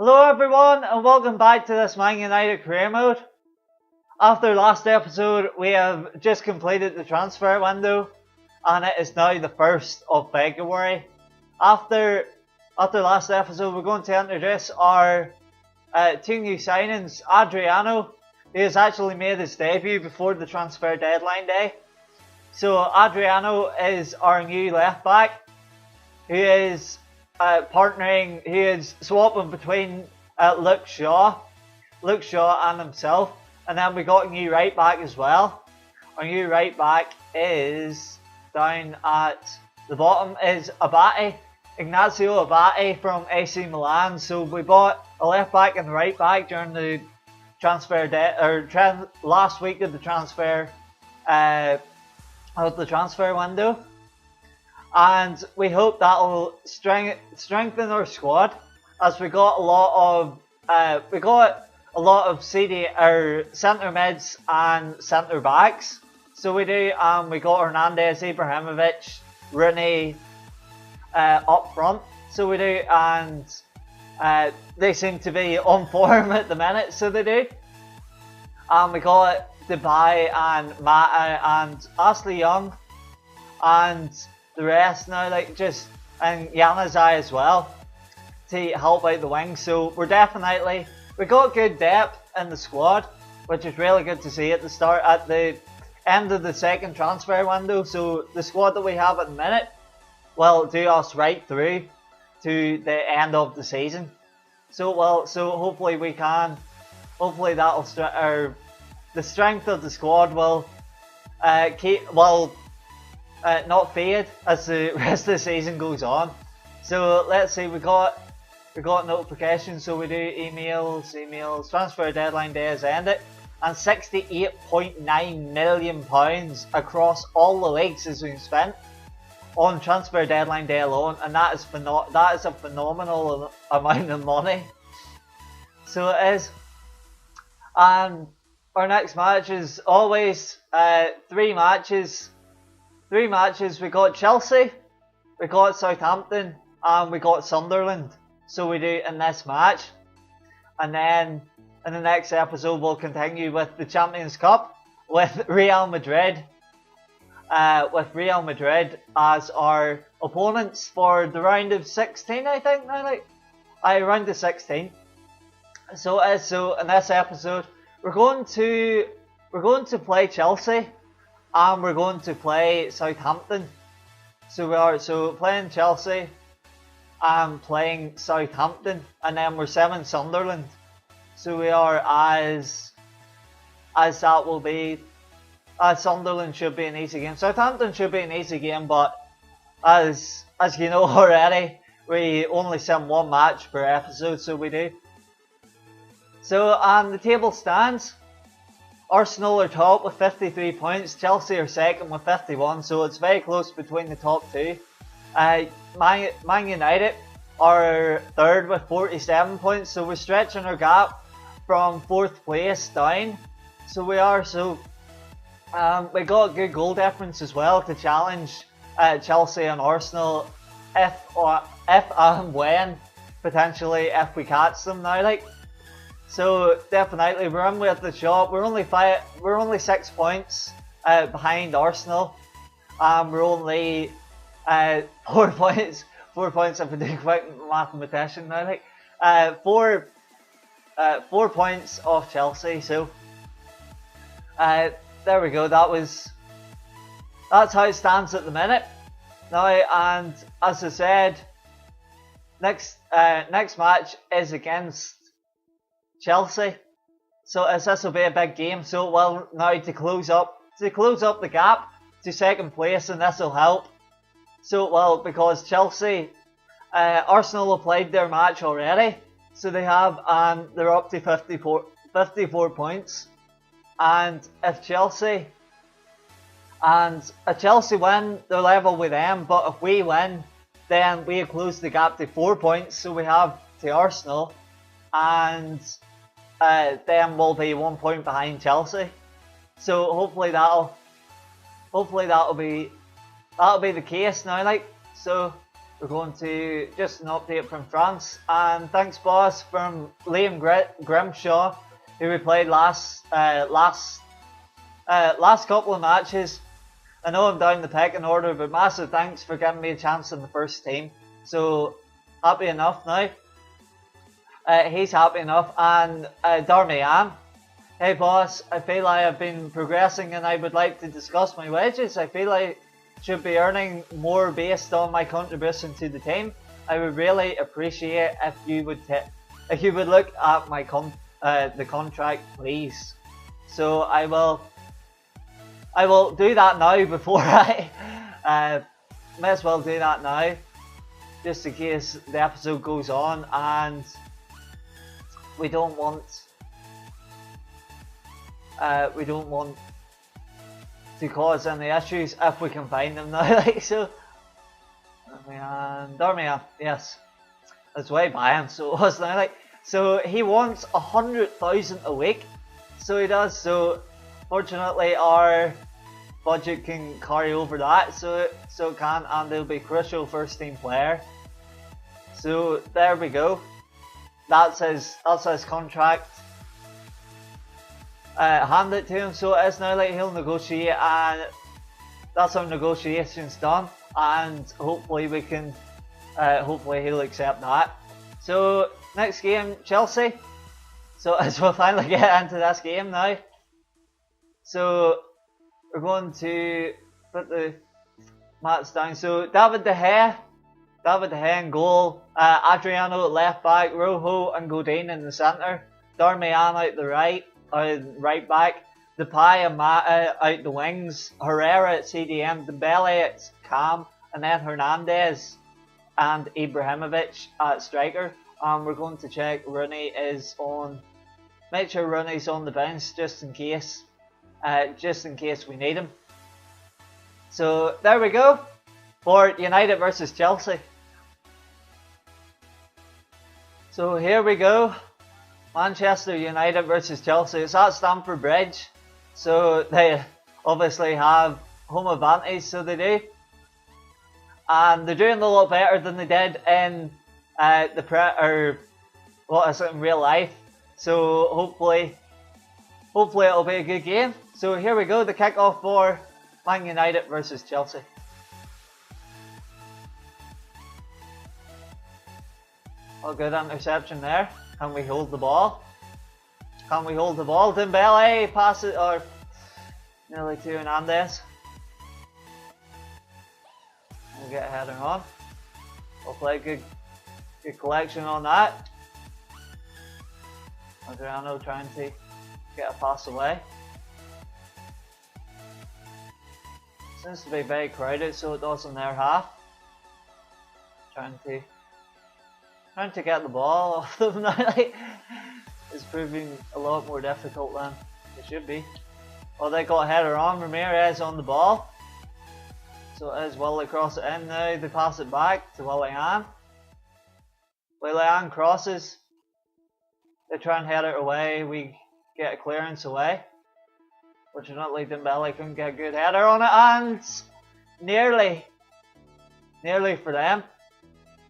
Hello everyone and welcome back to this Man United career mode. After last episode we have just completed the transfer window and it is now the 1st of February. After last episode we're going to introduce our two new signings. Adriano, he has actually made his debut before the transfer deadline day. So Adriano is our new left back who is he is swapping between Luke Shaw and himself, and then we got a new right back as well. Our new right back is down at the bottom is Ignacio Abate from AC Milan. So we bought a left back and a right back during the last week of the transfer window. And we hope that will strengthen our squad, as we got a lot of centre mids and centre backs. So we do. We got Hernandez, Ibrahimovic, Rooney up front. So we do, and they seem to be on form at the minute. So they do. We got Depay and Mata and Ashley Young and the rest now, and Yanazai as well to help out the wing. So we got good depth in the squad, which is really good to see at the end of the second transfer window. So the squad that we have at the minute will do us right through to the end of the season. So hopefully the strength of the squad will not fade as the rest of the season goes on. So let's see, we got notifications, so we do emails, transfer deadline day has ended, and £68.9 million across all the leagues has been spent on transfer deadline day alone, and that is a phenomenal amount of money. So it is. And our next match is always three matches. We got Chelsea, we got Southampton, and we got Sunderland. So we do in this match. And then in the next episode we'll continue with the Champions Cup with Real Madrid. As our opponents for the round of 16, I think. Round of 16. So in this episode we're going to play Chelsea. And we're going to play Southampton. So we are playing Chelsea and playing Southampton, and then we're sending Sunderland. So we are as that will be. Sunderland should be an easy game. Southampton should be an easy game, but as you know already, we only send one match per episode, so we do. So the table stands. Arsenal are top with 53 points, Chelsea are second with 51, so it's very close between the top two. Man United are third with 47 points, so we're stretching our gap from 4th place down. So we are, we got a good goal difference as well to challenge Chelsea and Arsenal if and when, potentially, if we catch them now, So definitely we're in with the shot. We're only 6 points behind Arsenal. We're only 4 points. 4 points if I do quick mathematician now. 4 points off Chelsea. So there we go. That's how it stands at the minute. Now, and as I said, next match is against Chelsea, so this will be a big game. So now to close up the gap to second place, and this will help. So because Chelsea, Arsenal have played their match already, so they have, and they're up to 54 points. And if Chelsea win, they're level with them. But if we win, then we close the gap to 4 points. So we have to Arsenal, and then we'll be 1 point behind Chelsea. So hopefully that'll be the case now. So we're going to just an update from France. And thanks, boss, from Liam Grimshaw, who we played last couple of matches. I know I'm down the pecking order, but massive thanks for giving me a chance in the first team. So happy enough now. He's happy enough, and Darmian. Hey boss, I feel like I've been progressing and I would like to discuss my wages. I feel I should be earning more based on my contribution to the team. I would really appreciate if you would look at my the contract, please. So I will do that now before I may as well do that now, just in case the episode goes on and we don't want to cause any issues if we can find them now. Like so, Darmian, yes, that's way by him. So it was now like so he wants 100,000 a week. So he does. So fortunately, our budget can carry over that. So it can, and they'll be crucial first team player. So there we go. That's his contract. Hand it to him, so it is now like he'll negotiate, and that's how negotiations done, and hopefully we can hopefully he'll accept that. So next game, Chelsea. So as we'll finally get into this game now, so we're going to put the mats down. So David De Gea in goal, Adriano at left back, Rojo and Godin in the centre, Darmian out the right back, Depay and Mata out the wings, Herrera at CDM, Dembele at Cam, and then Hernandez and Ibrahimovic at striker. We're going to check Rooney is on. Make sure Rooney's on the bench just in case we need him. So there we go for United versus Chelsea. So here we go. Manchester United versus Chelsea. It's at Stamford Bridge, so they obviously have home advantage, so they do. And they're doing a lot better than they did in in real life. So hopefully it'll be a good game. So here we go, the kickoff for Man United versus Chelsea. Oh, good interception there. Can we hold the ball? Dembele passes, or nearly to Hernandez. We'll get a header on. We'll play good collection on that. Adriano trying to get a pass away. Seems to be very crowded, so it does in their half. Trying to get the ball off them now. It's proving a lot more difficult than it should be. Oh, they got a header on. Ramirez on the ball. So it is Willie cross it in now. They pass it back to Willian. Willian crosses. They try and head it away. We get a clearance away. Fortunately, Dembele couldn't get a good header on it, and nearly for them.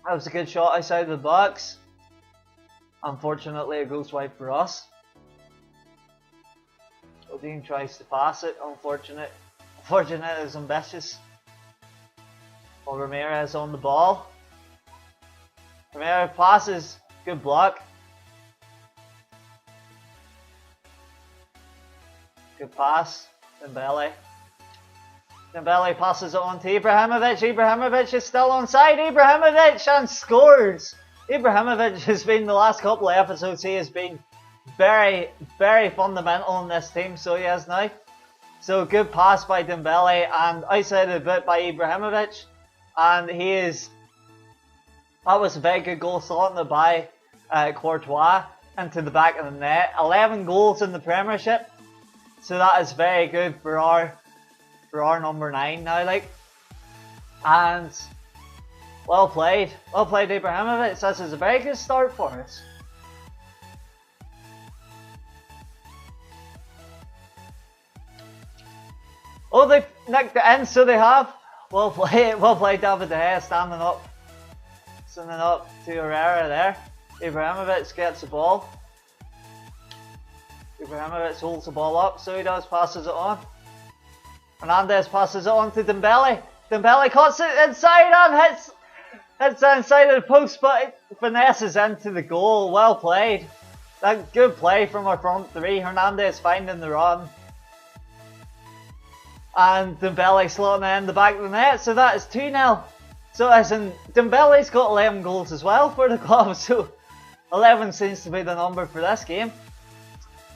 That was a good shot outside the box. Unfortunately, it goes wide for us. Odin tries to pass it. Unfortunate is ambitious. Well, Ramirez on the ball. Ramirez passes. Good block. Good pass. Dembele passes it on to Ibrahimovic. Ibrahimovic is still onside. Ibrahimovic and scores. Ibrahimovic has been, the last couple of episodes, he has been very, very fundamental in this team. So he has now. So good pass by Dembele and outside of the bit by Ibrahimovic. And that was a very good goal, slotting it by Courtois into the back of the net. 11 goals in the Premiership. So that is very good for our number 9 now, like. And well played Ibrahimovic. This is a very good start for us. Oh, they've nicked it in, so they have. Well played David De Gea, standing up Sending up to Herrera there. Ibrahimovic gets the ball. Ibrahimovic holds the ball up, so he does, passes it on. Hernandez passes it on to Dembele. Dembele cuts it inside and hits the inside of the post, but it finesses into the goal. Well played. That good play from our front three. Hernandez finding the run. And Dembele slotting it in the back of the net, so that is 2-0. So as in, Dembele's got 11 goals as well for the club, so 11 seems to be the number for this game.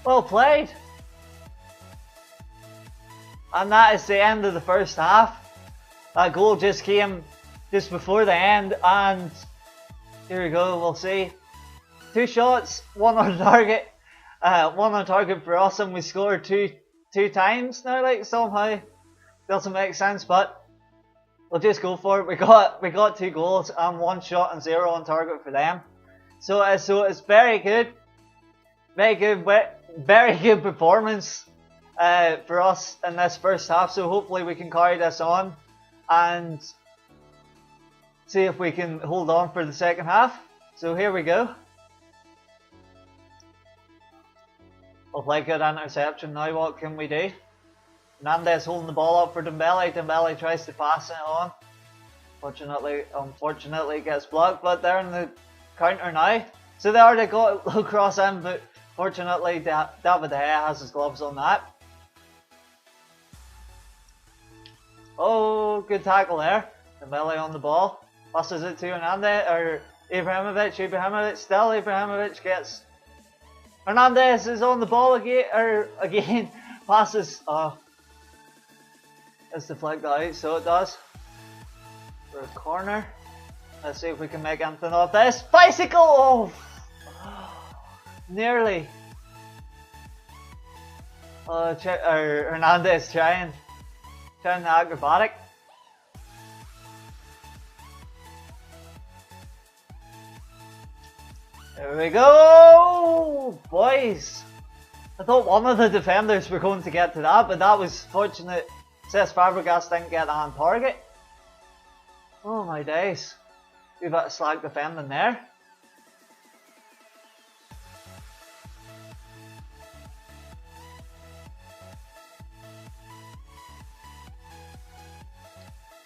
Well played. And that is the end of the first half. That goal just came just before the end, and here we go, we'll see. 2 shots, 1 on target. 1 on target for us, and we scored two times now, like somehow. Doesn't make sense, but we'll just go for it. We got 2 goals and 1 shot and 0 on target for them. So it's very good. Very good performance for us in this first half. So hopefully we can carry this on and see if we can hold on for the second half. So here we go. We'll play good interception now. What can we do? Hernandez holding the ball up for Dembele. Dembele tries to pass it on. Unfortunately, it gets blocked, but they're in the counter now. So they already got a low cross in, but fortunately, David De Gea has his gloves on that. Oh, good tackle there. Dembele on the ball. Passes it to Hernandez, or Ibrahimovic. Ibrahimovic gets... Hernandez is on the ball again, passes... It's deflected out, so it does. For a corner. Let's see if we can make anything of this. Bicycle! Oh! Nearly. Hernandez trying the acrobatic. There we go, boys. I thought one of the defenders were going to get to that, but that was fortunate. Says Fabregas didn't get on target. Oh my days. We've got a slag defending there.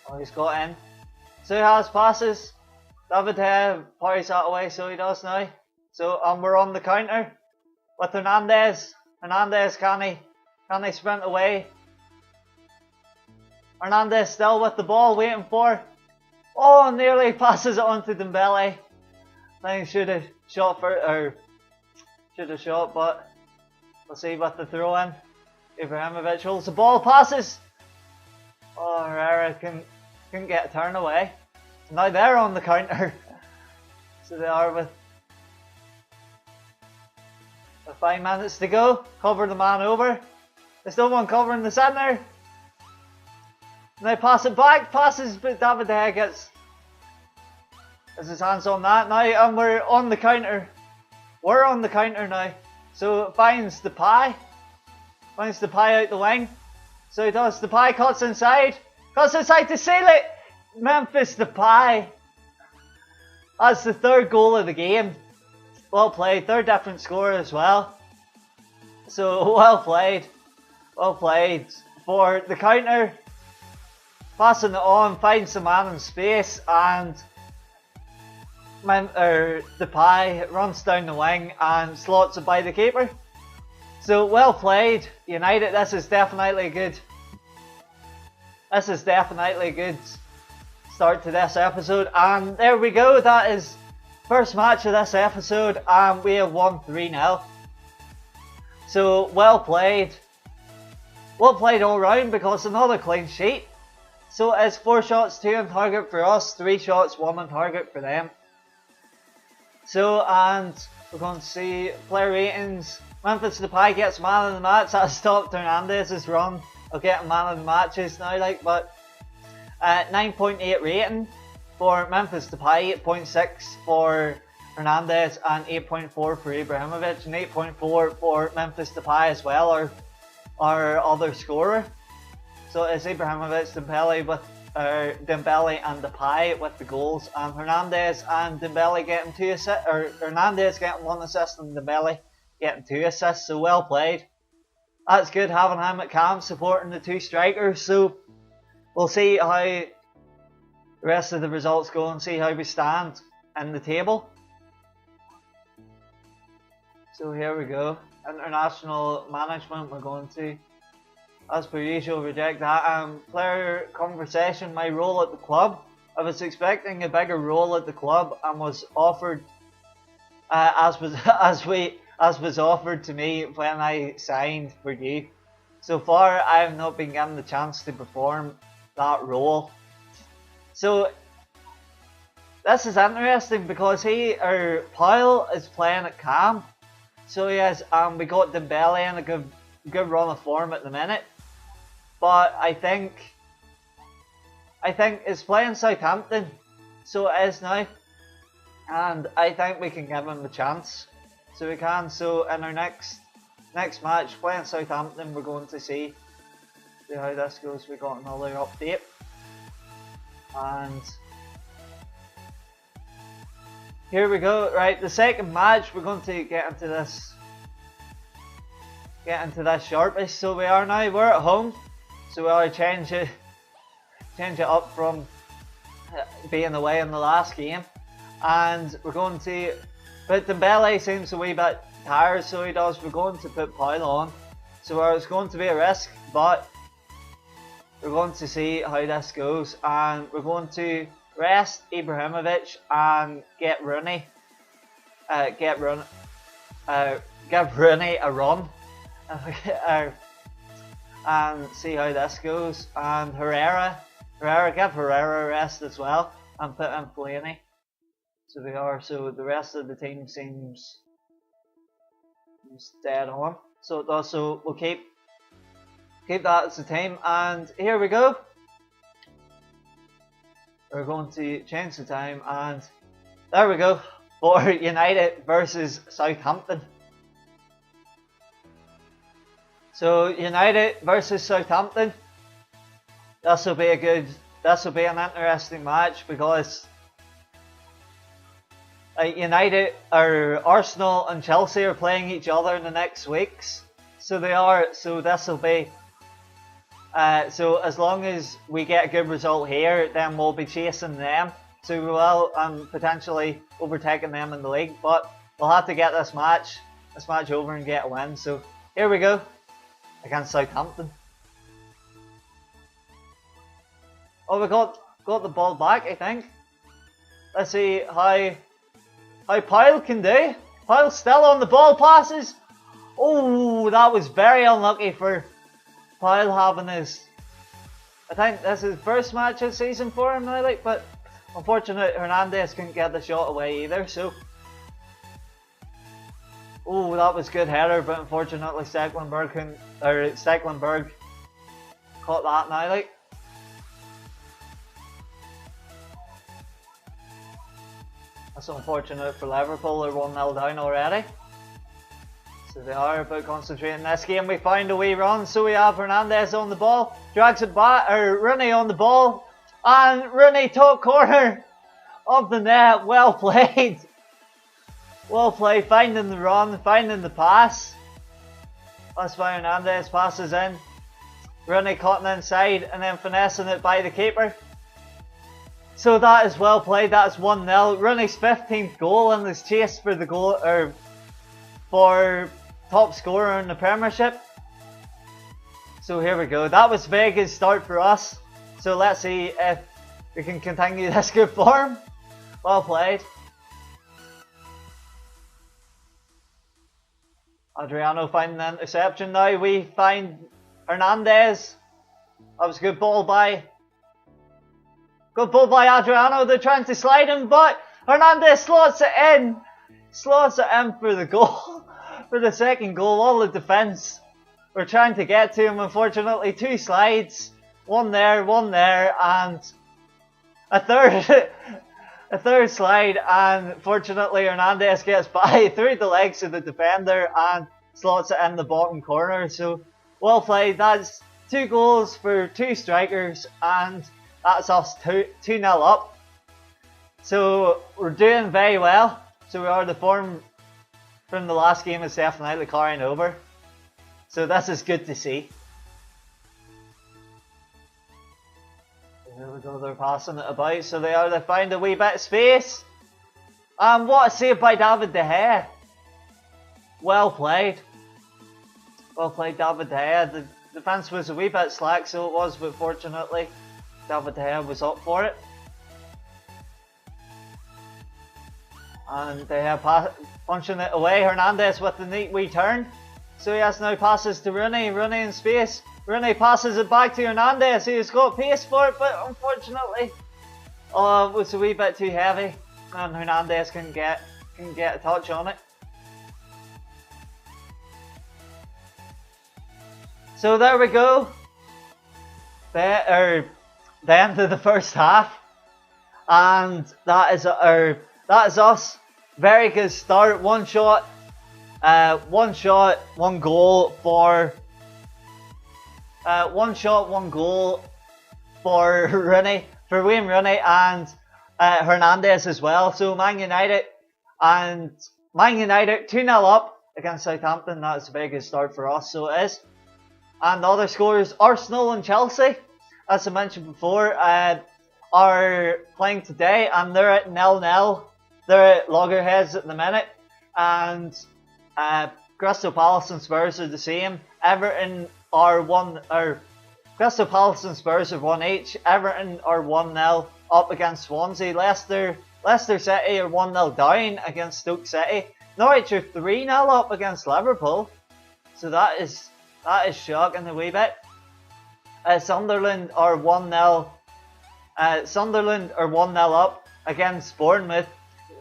Oh, he's got in. So he has passes. David parries that away, so he does now. So we're on the counter with Hernandez. Hernandez, can he sprint away? Hernandez still with the ball, waiting for. Oh, nearly passes it on to Dembele. I think should have shot, but we'll see with the throw in. Ibrahimovic holds the ball, passes. Oh, Herrera couldn't get a turn away. So now they're on the counter. So they are with 5 minutes to go. Cover the man over. There's no one covering the centre. Now pass it back, passes, but David De Gea gets his hands on that now, and we're on the counter. We're on the counter now. So it finds Depay out the wing. So he does. Depay cuts inside to seal it. Memphis Depay. That's the 3rd goal of the game. Well played. 3rd different scorer as well. So well played for the counter. Passing it on, finds the man in space, and Depay runs down the wing and slots it by the keeper. So well played, United. This is definitely good. This is definitely a good start to this episode, and there we go. That is first match of this episode, and we have won 3-0. So well played all round, because another clean sheet. So it's 4 shots, 2 on target for us, 3 shots, 1 on target for them. So, and we're going to see player ratings. Memphis Depay gets man of the match. That stopped Hernandez's run of getting man of the matches now, but 9.8 rating for Memphis Depay, 8.6 for Hernandez, and 8.4 for Ibrahimovic, and 8.4 for Memphis Depay as well, our other scorer. So it's Ibrahimovic, Dembele with Dembele and Depay with the goals, and Hernandez and Dembele getting 2 assists, or Hernandez getting 1 assist and Dembele getting 2 assists, so well played. That's good having him at camp supporting the 2 strikers, so we'll see how the rest of the results go and see how we stand in the table. So here we go, international management. We're going to, as per usual, reject that. Player conversation, my role at the club. I was expecting a bigger role at the club and was offered, as was offered to me when I signed for you. So far, I have not been given the chance to perform that role. So this is interesting because Paul is playing at Cam. So yes, we got Dembele in a good run of form at the minute. But I think it's playing Southampton, so it is now, and I think we can give him the chance. So we can. So in our next match, playing Southampton, we're going to see how this goes. We got another update, and here we go. Right, the second match, we're going to get into this sharpish. So we're at home. So we'll change it up from being away in the last game, and we're going to. But Dembele seems a wee bit tired, so he does. We're going to put Paul on, so it's going to be a risk, but we're going to see how this goes, and we're going to rest Ibrahimovic and get Rooney, give Rooney a run. And see how this goes. And give Herrera a rest as well, and put in Fellaini. So they are. So the rest of the team seems dead on. So it does. So we'll keep that as the team. And here we go. We're going to change the time, and there we go for United versus Southampton. So United versus Southampton. This will be an interesting match because United, or Arsenal and Chelsea are playing each other in the next weeks. So they are. So this will be. So as long as we get a good result here, then we'll be chasing them. So we will potentially overtaking them in the league. But we'll have to get this match over and get a win. So here we go. Against Southampton. Oh, we got the ball back, I think. Let's see how Pyle can do. Pyle's still on the ball, passes. Oh, that was very unlucky for Pyle having his. I think this is his first match of the season for him, but unfortunately Hernandez couldn't get the shot away either. So. Oh, that was good header, but unfortunately Stecklenburg caught that now, That's unfortunate for Liverpool. They're 1-0 down already. So they are about concentrating this game. We find a wee run, so we have Hernandez on the ball, drags it back, or Rooney on the ball, and Rooney top corner of the net. Well played. Well played, finding the run, finding the pass. That's why Hernandez passes in. Rooney cutting inside and then finessing it by the keeper. So that is well played. That is 1-0. Rooney's 15th goal in his chase for the goal, or for top scorer in the Premiership. So here we go. That was a very good start for us. So let's see if we can continue this good form. Well played. Adriano finding the interception now. We find Hernandez. That was a good ball by Adriano. They're trying to slide him, but Hernandez slots it in. Slots it in for the goal. For the second goal. All the defence were trying to get to him. Unfortunately, 2 slides. One there, and a third slide, and fortunately Hernandez gets by through the legs of the defender and slots it in the bottom corner. So well played. That's 2 goals for 2 strikers, and That's us 2-0 up. So we're doing very well. So we are, the form from the last game is definitely carrying over. So this is good to see. There we go, they're passing it about. So they find a wee bit of space. And what a save by David De Gea. Well played. Well played, David De Gea. The defence was a wee bit slack, so it was, but fortunately David De Gea was up for it. And De Gea punching it away. Hernandez with the neat wee turn. So he has now passes to Rooney. Rooney in space. Rooney passes it back to Hernandez. He's got pace for it, but unfortunately, it was a wee bit too heavy, and Hernandez couldn't get a touch on it. So there we go. The end of the first half, and that is us. Very good start. One shot, one goal for. One goal for Rooney, for Wayne Rooney, and Hernandez as well. So Man United 2-0 up against Southampton. That's a very good start for us, so it is. And the other scores, Arsenal and Chelsea, as I mentioned before, are playing today, and they're at 0-0. They're at loggerheads at the minute, and Crystal Palace and Spurs are the same. Crystal Palace and Spurs are 1 each. Everton are 1-0 up against Swansea. Leicester City are 1-0 down against Stoke City. Norwich are 3-0 up against Liverpool. So that is shocking a wee bit. Sunderland are 1-0. Sunderland are 1-0 up against Bournemouth.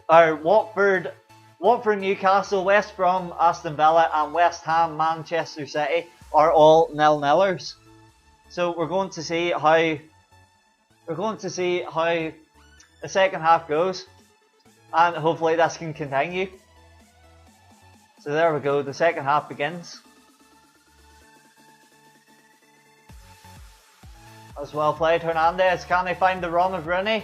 Watford, Newcastle, West Brom, Aston Villa, and West Ham, Manchester City are all 0-0ers. So we're going to see how the second half goes, and hopefully this can continue. So there we go. The second half begins. As well played, Hernandez. Can they find the run of Rooney?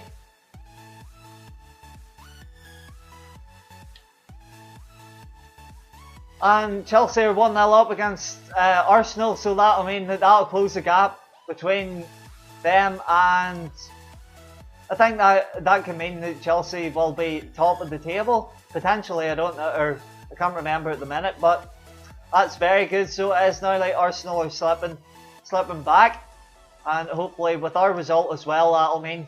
And Chelsea are 1-0 up against Arsenal, so that'll mean that'll close the gap between them, and I think that can mean that Chelsea will be top of the table potentially. I don't know, or I can't remember at the minute, but that's very good. So it is now like Arsenal are slipping back, and hopefully with our result as well, that'll mean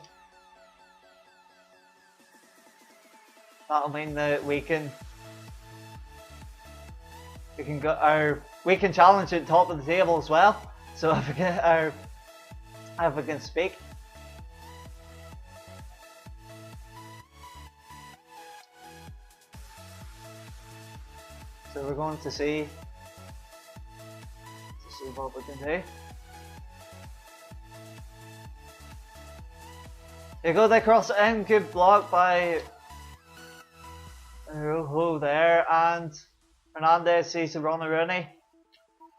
that we can challenge at top of the table as well. So if we can speak. So we're going to see what we can do. There you go, they cross it in, good block by Rojo there, and Hernandez sees the run of Rooney.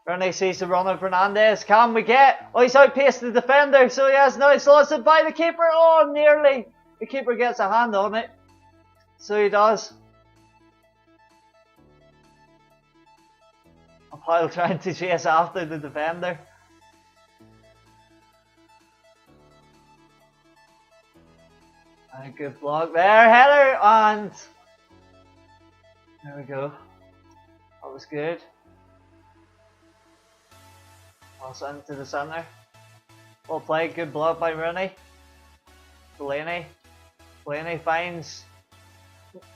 Rooney sees the run of Hernandez. Can we get? Oh, he's outpaced the defender, so he has now lost it by the keeper. Oh, nearly. The keeper gets a hand on it. So he does. A pile trying to chase after the defender. And a good block there. Header, and there we go. That was good. Pass into the centre. Well played, good block by Rooney. Delaney finds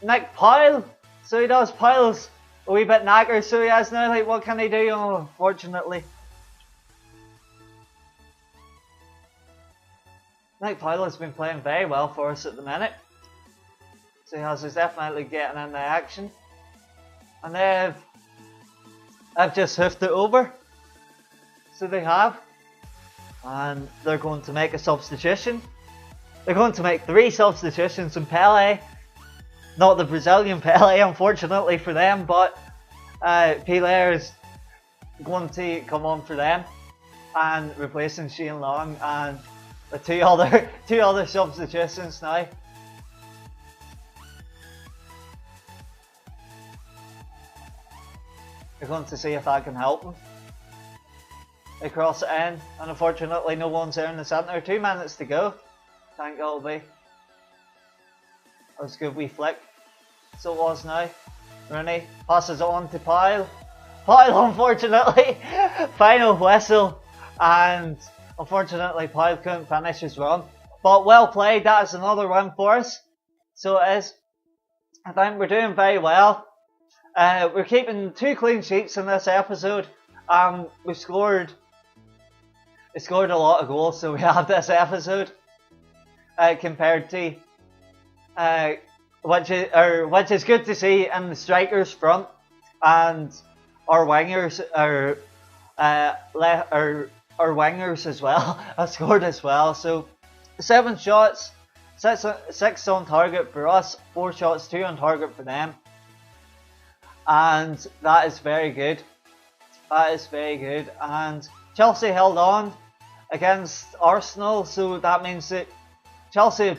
Nick Powell. So he does. Powell's a wee bit knackered, so he has now, like, what can he do? Oh, unfortunately. Nick Powell has been playing very well for us at the minute. So he's definitely getting in the action. And they've just hoofed it over. So they have. And they're going to make a substitution. They're going to make 3 substitutions, and Pele, not the Brazilian Pele unfortunately for them, but Pele is going to come on for them and replacing Shane Long, and the two other substitutions now. We're going to see if that can help them. They cross it in, and unfortunately no one's there in the centre. 2 minutes to go. I think it'll be. That was a good wee flick. So it was now. Rooney passes it on to Pyle. Pyle, unfortunately, final whistle, and unfortunately Pyle couldn't finish his run. But well played, that is another win for us. So it is. I think we're doing very well. We're keeping 2 clean sheets in this episode. We scored a lot of goals, so we have this episode compared to which is good to see in the strikers front, and our wingers our wingers as well have scored as well. So 7 shots, 6 on target for us, 4 shots, 2 on target for them, and that is very good. That is very good. And Chelsea held on against Arsenal, so that means that Chelsea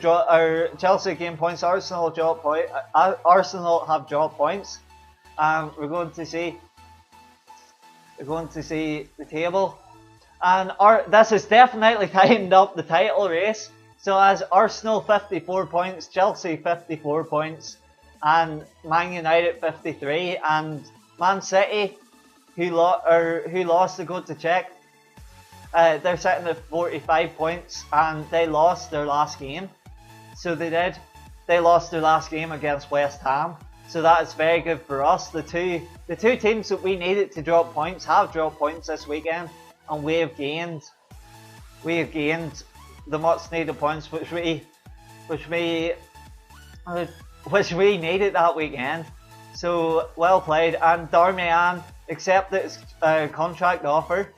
gained points. Arsenal have dropped points. We're going to see the table, and this has definitely tightened up the title race. So as Arsenal 54 points, Chelsea 54 points, and Man United 53, and Man City, who lost to go to check, they're sitting at 45 points, and they lost their last game. So they did. They lost their last game against West Ham. So that is very good for us. The two teams that we needed to drop points have dropped points this weekend, and we have gained the much needed points which we needed that weekend. So well played, and Darmian accepted his contract offer.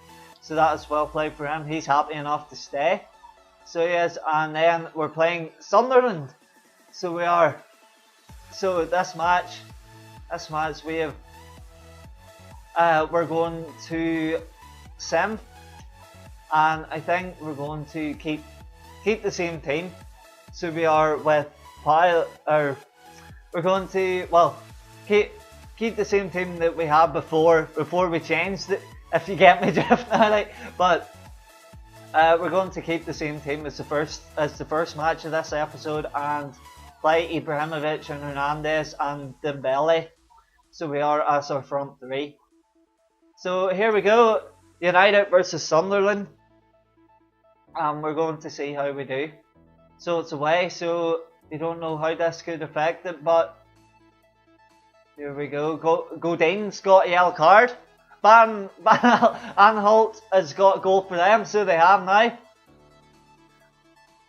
So that is well played for him. He's happy enough to stay. So yes, and then we're playing Sunderland. So we are. So this match we have. We're going to Sim, and I think we're going to keep the same team. So we are with Pyle. We're going to keep the same team that we had before we changed it. If you get me, Jeff, but we're going to keep the same team as the first match of this episode, and play Ibrahimovic and Hernandez and Dembele. So we are as our front 3. So here we go, United versus Sunderland. We're going to see how we do. So it's away, so you don't know how this could affect it, but here we go. Godin's got a yellow card. Van Aanholt has got a goal for them, so they have now.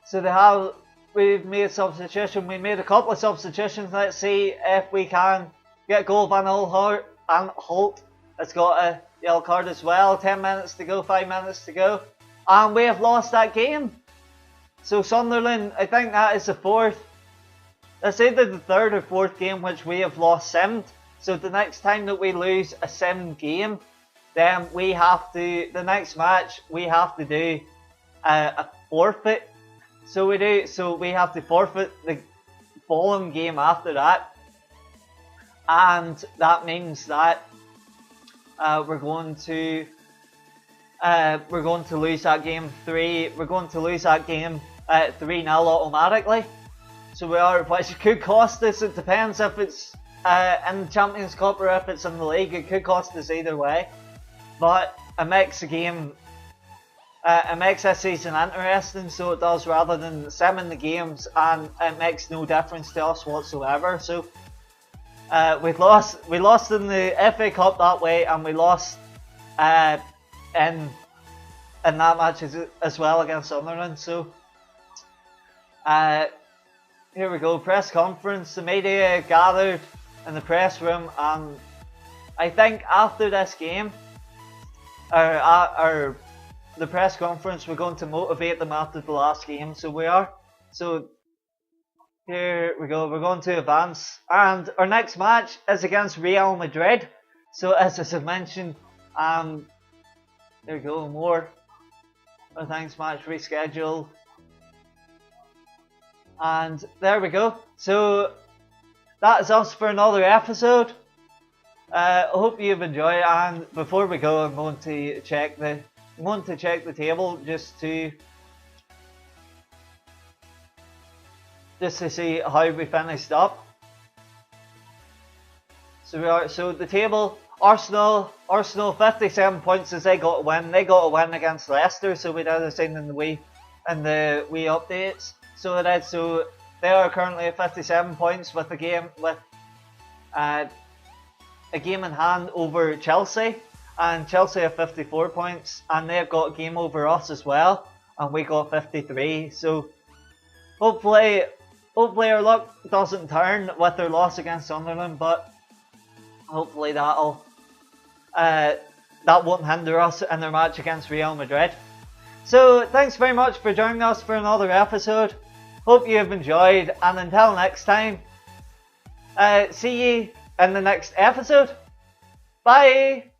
So we've made a substitution. We made a couple of substitutions. Let's see if we can get a goal. Van Aanholt has got a yellow card as well. 10 minutes to go, 5 minutes to go. And we have lost that game. So Sunderland, I think that is the 4th. That's either the 3rd or 4th game which we have lost simmed. So the next time that we lose a sim game, then the next match we have to do a forfeit. So we have to forfeit the following game after that, and that means that we're going to lose that game 3. We're going to lose that game 3-0 automatically. So we are, which could cost us. It depends if it's in the Champions Cup or if it's in the league. It could cost us either way, but it makes the game, it makes this season interesting. So it does, rather than simming the games, and it makes no difference to us whatsoever. So we lost in the FA Cup that way, and we lost in that match as well against Sunderland. So here we go, press conference. The media gathered in the press room, and I think after this game, the press conference, we're going to motivate them after the last game. So we are. So here we go, we're going to advance, and our next match is against Real Madrid. So as I mentioned, there we go, more. Thanks, match rescheduled. And there we go. So that is us for another episode. I hope you've enjoyed. And before we go, I'm going to check the table just to see how we finished up. So the table, Arsenal 57 points as they got a win. They got a win against Leicester, so we did the same in the wee updates. So they are currently at 57 points with a game in hand over Chelsea, and Chelsea have 54 points, and they've got a game over us as well, and we got 53. So hopefully our luck doesn't turn with their loss against Sunderland, but hopefully that won't hinder us in their match against Real Madrid. So thanks very much for joining us for another episode. Hope you have enjoyed, and until next time, see you in the next episode. Bye!